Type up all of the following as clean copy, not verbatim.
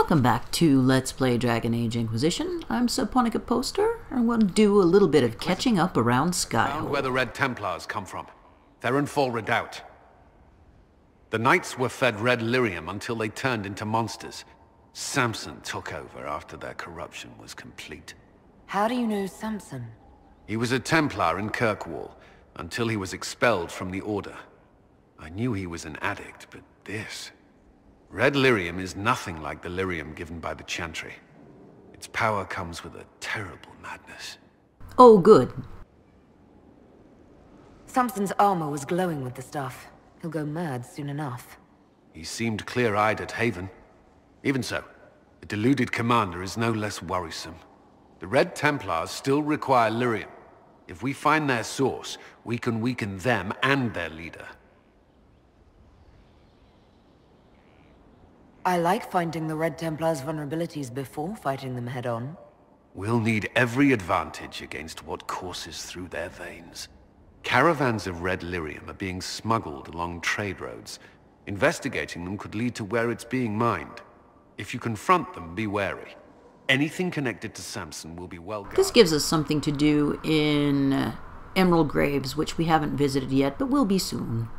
Welcome back to Let's Play Dragon Age Inquisition. I'm Subponica Poster, and we'll do a little bit of catching up around Sky. Found where the Red Templars come from. They're in full redoubt. The Knights were fed red lyrium until they turned into monsters. Samson took over after their corruption was complete. How do you know Samson? He was a Templar in Kirkwall, until he was expelled from the Order. I knew he was an addict, but this... Red lyrium is nothing like the lyrium given by the Chantry. Its power comes with a terrible madness. Oh, good. Samson's armor was glowing with the stuff. He'll go mad soon enough. He seemed clear-eyed at Haven. Even so, the deluded commander is no less worrisome. The Red Templars still require lyrium. If we find their source, we can weaken them and their leader. I like finding the Red Templars' vulnerabilities before fighting them head-on. We'll need every advantage against what courses through their veins. Caravans of red lyrium are being smuggled along trade roads. Investigating them could lead to where it's being mined. If you confront them, be wary. Anything connected to Samson will be well guarded. This gives us something to do in Emerald Graves, which we haven't visited yet, but will be soon.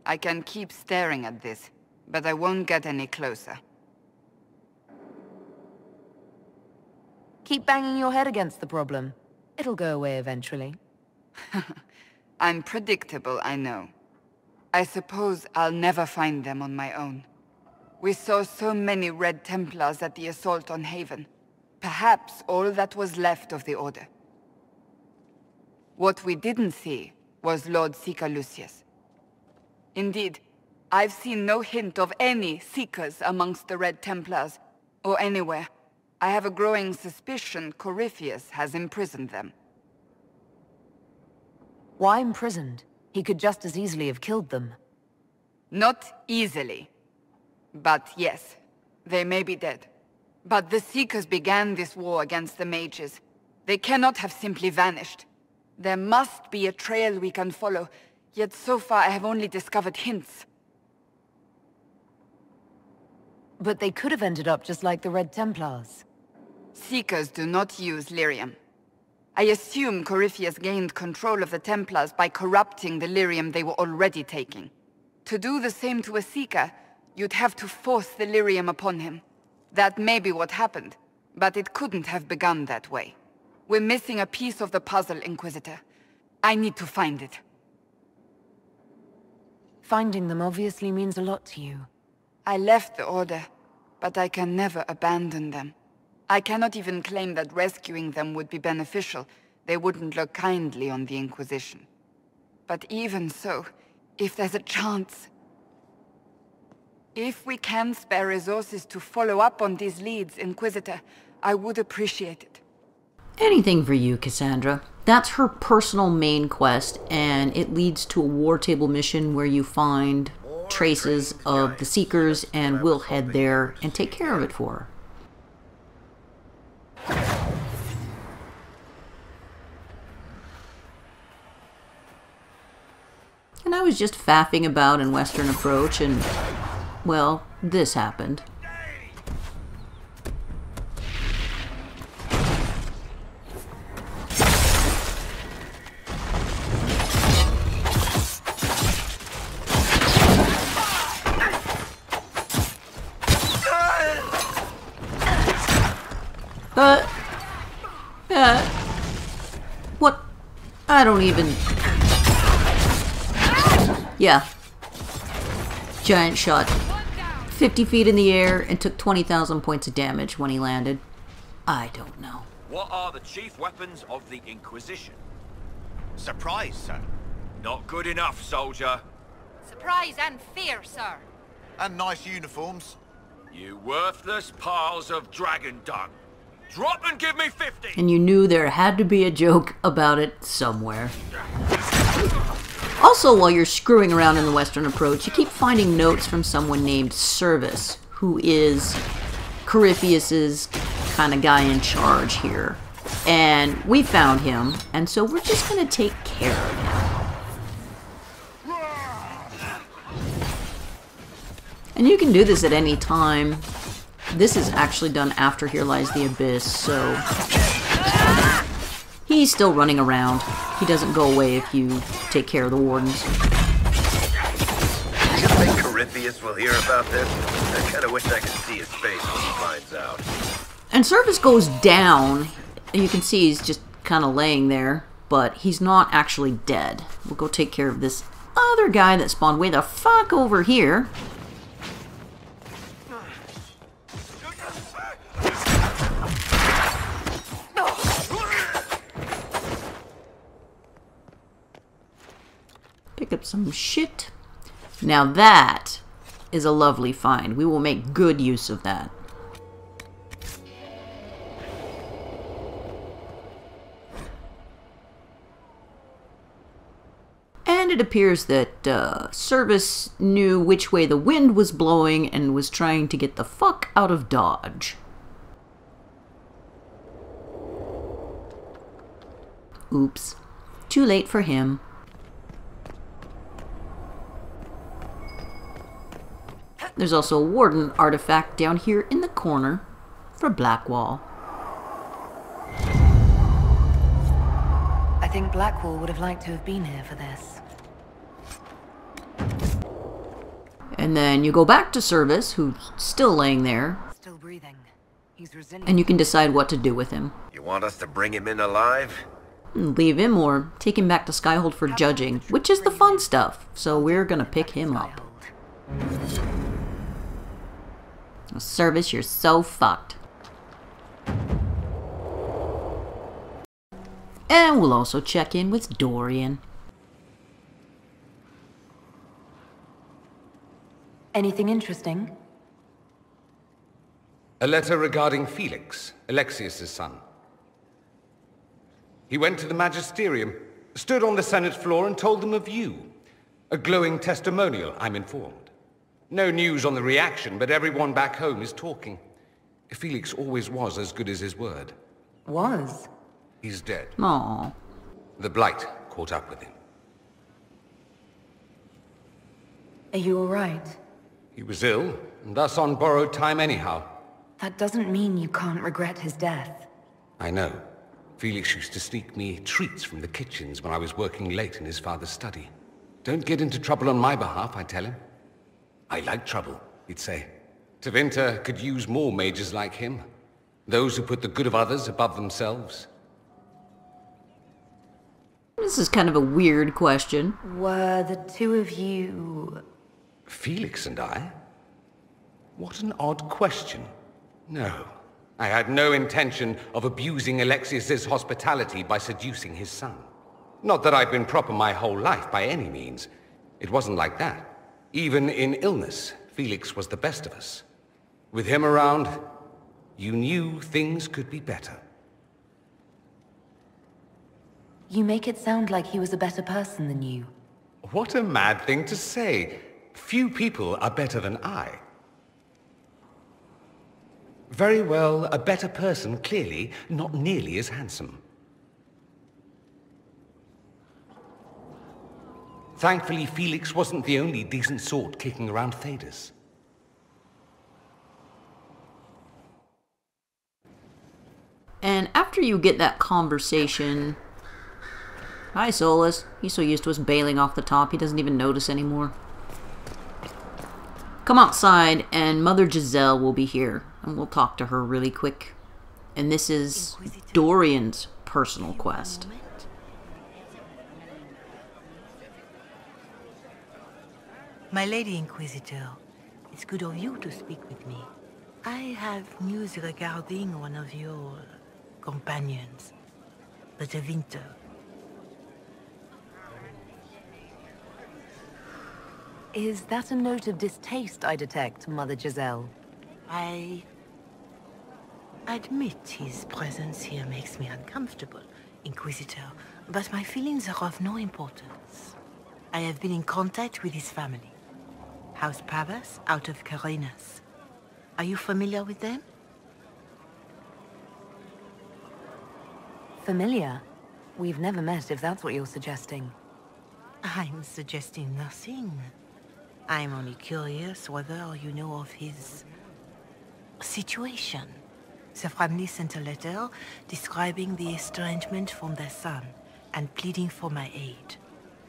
I can keep staring at this, but I won't get any closer. Keep banging your head against the problem. It'll go away eventually. I'm predictable, I know. I suppose I'll never find them on my own. We saw so many Red Templars at the assault on Haven. Perhaps all that was left of the Order. What we didn't see was Lord Seeker Lucius. Indeed, I've seen no hint of any Seekers amongst the Red Templars, or anywhere. I have a growing suspicion Corypheus has imprisoned them. Why imprisoned? He could just as easily have killed them. Not easily. But yes, they may be dead. But the Seekers began this war against the mages. They cannot have simply vanished. There must be a trail we can follow. Yet so far I have only discovered hints. But they could have ended up just like the Red Templars. Seekers do not use lyrium. I assume Corypheus gained control of the Templars by corrupting the lyrium they were already taking. To do the same to a Seeker, you'd have to force the lyrium upon him. That may be what happened, but it couldn't have begun that way. We're missing a piece of the puzzle, Inquisitor. I need to find it. Finding them obviously means a lot to you. I left the Order, but I can never abandon them. I cannot even claim that rescuing them would be beneficial. They wouldn't look kindly on the Inquisition. But even so, if there's a chance... If we can spare resources to follow up on these leads, Inquisitor, I would appreciate it. Anything for you, Cassandra. That's her personal main quest, and it leads to a war table mission where you find traces of the Seekers, and we'll head there and take care of it for her. And I was just faffing about in Western Approach, and, well, this happened. What? I don't even... Yeah. Giant shot. 50 feet in the air and took 20,000 points of damage when he landed. I don't know. What are the chief weapons of the Inquisition? Surprise, sir. Not good enough, soldier. Surprise and fear, sir. And nice uniforms. You worthless piles of dragon dung. Drop and give me 50! And you knew there had to be a joke about it somewhere. Also, while you're screwing around in the Western Approach, you keep finding notes from someone named Service, who is Corypheus's kind of guy in charge here. And we found him, and so we're just going to take care of him. And you can do this at any time. This is actually done after Here Lies the Abyss, so... He's still running around. He doesn't go away if you take care of the wardens. You think Corypheus will hear about this? I kinda wish I could see his face when he finds out. And Service goes down. You can see he's just kind of laying there, but he's not actually dead. We'll go take care of this other guy that spawned way the fuck over here. Pick up some shit. Now that is a lovely find. We will make good use of that. And it appears that Service knew which way the wind was blowing and was trying to get the fuck out of Dodge. Oops. Too late for him. There's also a Warden artifact down here in the corner for Blackwall. I think Blackwall would have liked to have been here for this. And then you go back to Service, who's still laying there, Still breathing. He's resilient. and you can decide what to do with him. You want us to bring him in alive? Leave him or take him back to Skyhold for judging, which is the fun stuff, so we're gonna pick him up. Service, you're so fucked. And we'll also check in with Dorian. Anything interesting? A letter regarding Felix, Alexius' son. He went to the Magisterium, stood on the Senate floor and told them of you. A glowing testimonial, I'm informed. No news on the reaction, but everyone back home is talking. Felix always was as good as his word. Was? He's dead. Aww. The Blight caught up with him. Are you alright? He was ill, and thus on borrowed time anyhow. That doesn't mean you can't regret his death. I know. Felix used to sneak me treats from the kitchens when I was working late in his father's study. Don't get into trouble on my behalf, I tell him. I like trouble, he'd say. Tevinter could use more mages like him. Those who put the good of others above themselves. This is kind of a weird question. Were the two of you... Felix and I? What an odd question. No, I had no intention of abusing Alexius's hospitality by seducing his son. Not that I've been proper my whole life by any means. It wasn't like that. Even in illness, Felix was the best of us. With him around, you knew things could be better. You make it sound like he was a better person than you. What a mad thing to say. Few people are better than I. Very well, a better person, clearly, not nearly as handsome. Thankfully, Felix wasn't the only decent sort kicking around Thedas. And after you get that conversation... Hi, Solus. He's so used to us bailing off the top, he doesn't even notice anymore. Come outside, and Mother Giselle will be here, and we'll talk to her really quick. And this is Dorian's personal quest. My Lady Inquisitor, it's good of you to speak with me. I have news regarding one of your companions, the Tevinter. Is that a note of distaste I detect, Mother Giselle? I admit his presence here makes me uncomfortable, Inquisitor, but my feelings are of no importance. I have been in contact with his family. House Pavas, out of Carenas. Are you familiar with them? Familiar? We've never met, if that's what you're suggesting. I'm suggesting nothing. I'm only curious whether you know of his situation. The family sent a letter describing the estrangement from their son and pleading for my aid.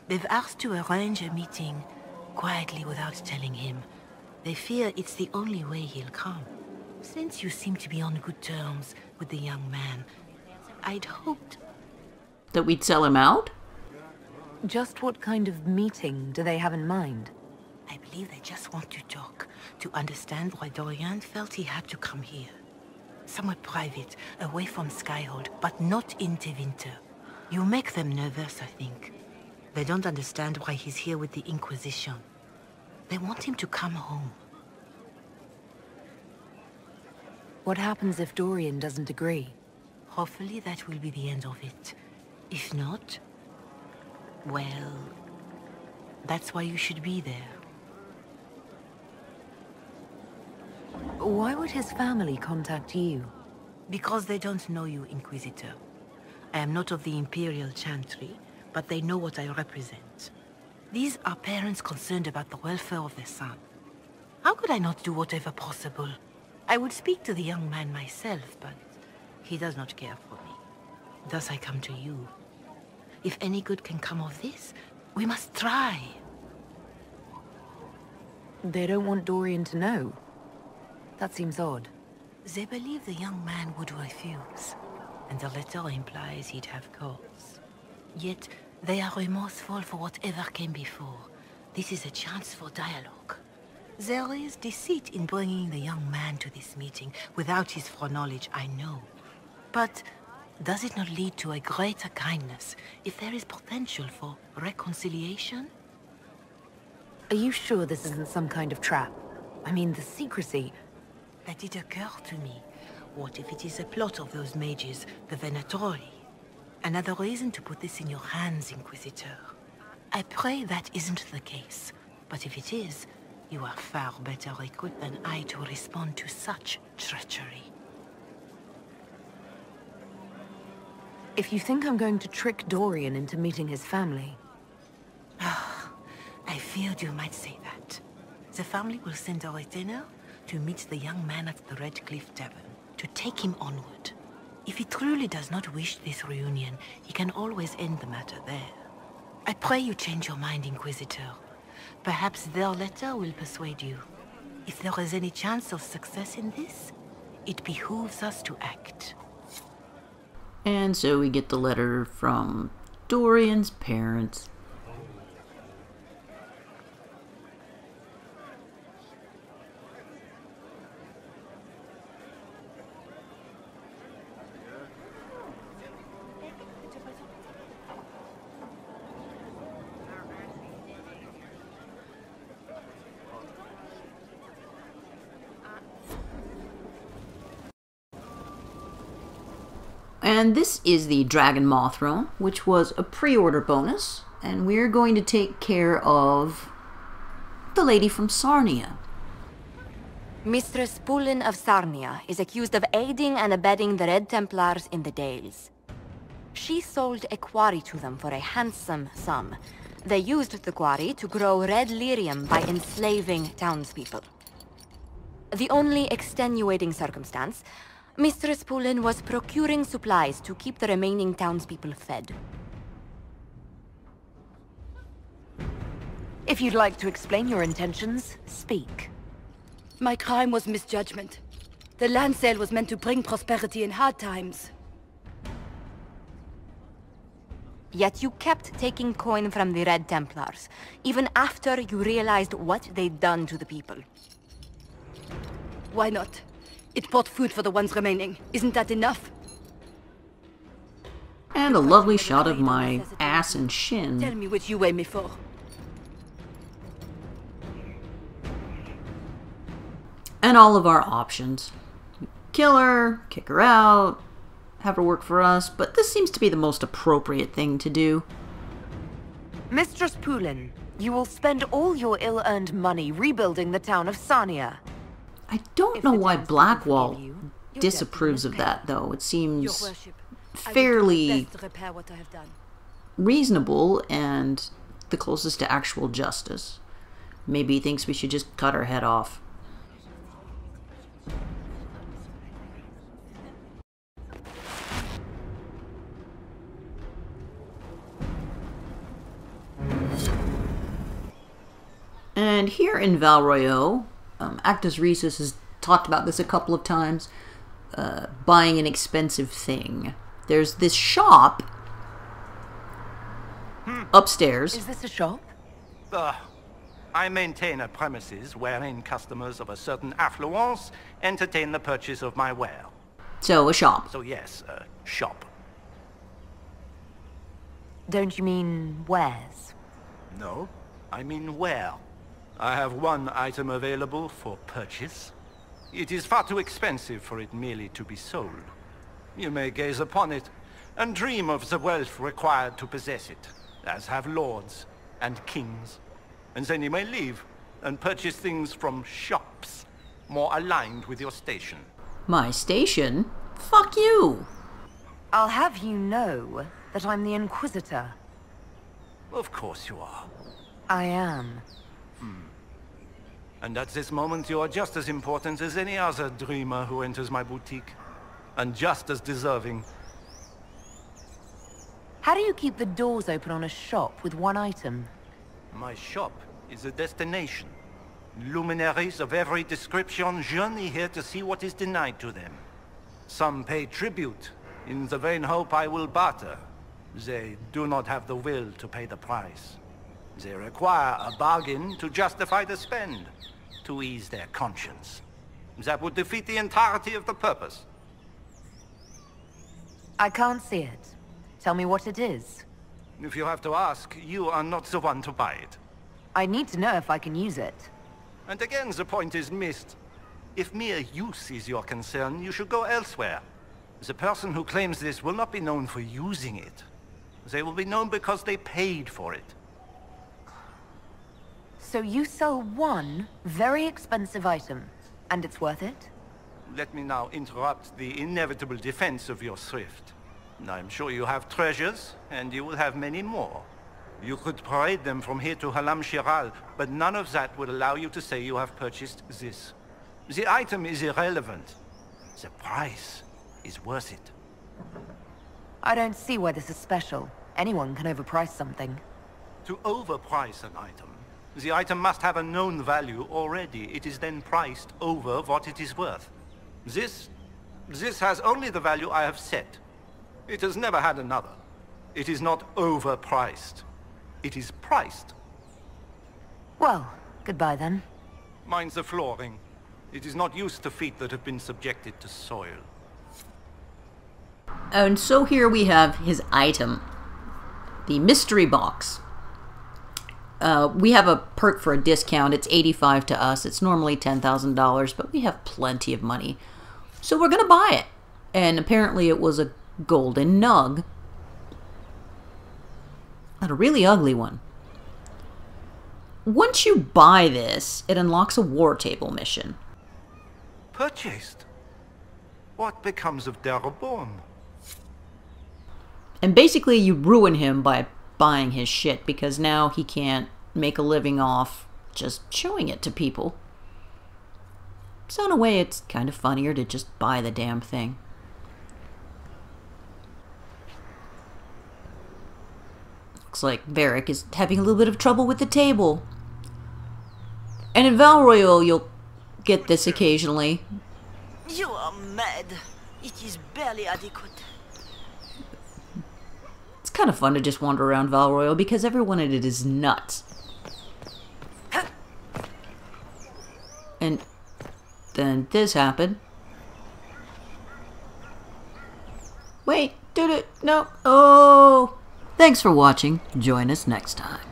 They've asked to arrange a meeting quietly without telling him. They fear it's the only way he'll come. Since you seem to be on good terms with the young man, I'd hoped... That we'd sell him out? Just what kind of meeting do they have in mind? I believe they just want to talk, to understand why Dorian felt he had to come here. Somewhere private, away from Skyhold, but not into winter. You make them nervous, I think. They don't understand why he's here with the Inquisition. They want him to come home. What happens if Dorian doesn't agree? Hopefully that will be the end of it. If not, well, that's why you should be there. Why would his family contact you? Because they don't know you, Inquisitor. I am not of the Imperial Chantry, but they know what I represent. These are parents concerned about the welfare of their son. How could I not do whatever possible? I would speak to the young man myself, but he does not care for me. Thus I come to you. If any good can come of this, we must try. They don't want Dorian to know. That seems odd. They believe the young man would refuse, and the letter implies he'd have cause. Yet, they are remorseful for whatever came before. This is a chance for dialogue. There is deceit in bringing the young man to this meeting without his foreknowledge, I know. But does it not lead to a greater kindness if there is potential for reconciliation? Are you sure this isn't some kind of trap? I mean, the secrecy... That did occur to me. What if it is a plot of those mages, the Venatori? Another reason to put this in your hands, Inquisitor. I pray that isn't the case, but if it is, you are far better equipped than I to respond to such treachery. If you think I'm going to trick Dorian into meeting his family... I feared you might say that. The family will send a retainer to meet the young man at the Red Cliff Tavern, to take him onward. If he truly does not wish this reunion, he can always end the matter there. I pray you change your mind, Inquisitor. Perhaps their letter will persuade you. If there is any chance of success in this, it behooves us to act. And so we get the letter from Dorian's parents. And this is the Dragon Maw Throne, which was a pre-order bonus, and we're going to take care of the lady from Sarnia. Mistress Poulin of Sarnia is accused of aiding and abetting the Red Templars in the Dales. She sold a quarry to them for a handsome sum. They used the quarry to grow red lyrium by enslaving townspeople. The only extenuating circumstance, Mistress Poulin was procuring supplies to keep the remaining townspeople fed. If you'd like to explain your intentions, speak. My crime was misjudgment. The land sale was meant to bring prosperity in hard times. Yet you kept taking coin from the Red Templars, even after you realized what they'd done to the people. Why not? It bought food for the ones remaining. Isn't that enough? And a lovely shot of my ass and shin. Tell me which you weigh me for. And all of our options. Kill her, kick her out, have her work for us, but this seems to be the most appropriate thing to do. Mistress Poulin, you will spend all your ill-earned money rebuilding the town of Sarnia. I don't know why Blackwall disapproves of that, though. It seems fairly reasonable and the closest to actual justice. Maybe he thinks we should just cut her head off. And here in Val Royeaux, Actus Rhesus has talked about this a couple of times, buying an expensive thing. There's this shop upstairs. Is this a shop? I maintain a premises wherein customers of a certain affluence entertain the purchase of my ware. So, a shop. So yes, a shop. Don't you mean wares? No, I mean ware. I have one item available for purchase. It is far too expensive for it merely to be sold. You may gaze upon it and dream of the wealth required to possess it, as have lords and kings. And then you may leave and purchase things from shops more aligned with your station. My station? Fuck you! I'll have you know that I'm the Inquisitor. Of course you are. I am. And at this moment you are just as important as any other dreamer who enters my boutique. And just as deserving. How do you keep the doors open on a shop with one item? My shop is a destination. Luminaries of every description journey here to see what is denied to them. Some pay tribute, in the vain hope I will barter. They do not have the will to pay the price. They require a bargain to justify the spend, to ease their conscience. That would defeat the entirety of the purpose. I can't see it. Tell me what it is. If you have to ask, you are not the one to buy it. I need to know if I can use it. And again, the point is missed. If mere use is your concern, you should go elsewhere. The person who claims this will not be known for using it. They will be known because they paid for it. So you sell one very expensive item, and it's worth it? Let me now interrupt the inevitable defense of your thrift. I'm sure you have treasures, and you will have many more. You could parade them from here to Halam Shiral, but none of that would allow you to say you have purchased this. The item is irrelevant. The price is worth it. I don't see why this is special. Anyone can overprice something. To overprice an item, the item must have a known value already. It is then priced over what it is worth. This has only the value I have set. It has never had another. It is not overpriced. It is priced. Well, goodbye then. Mind the flooring. It is not used to feet that have been subjected to soil. And so here we have his item. The mystery box. We have a perk for a discount. It's $85 to us. It's normally $10,000, but we have plenty of money. So we're going to buy it. And apparently it was a golden nug. And a really ugly one. Once you buy this, it unlocks a war table mission. Purchased? What becomes of Dorian? And basically you ruin him by buying his shit, because now he can't make a living off just showing it to people. So in a way it's kind of funnier to just buy the damn thing. Looks like Varric is having a little bit of trouble with the table. And in Val Royeaux you'll get this occasionally. You are mad. It is barely adequate. It's kind of fun to just wander around Val Royeaux because everyone in it is nuts. And then this happened. Wait, did it? No. Oh. Thanks for watching. Join us next time.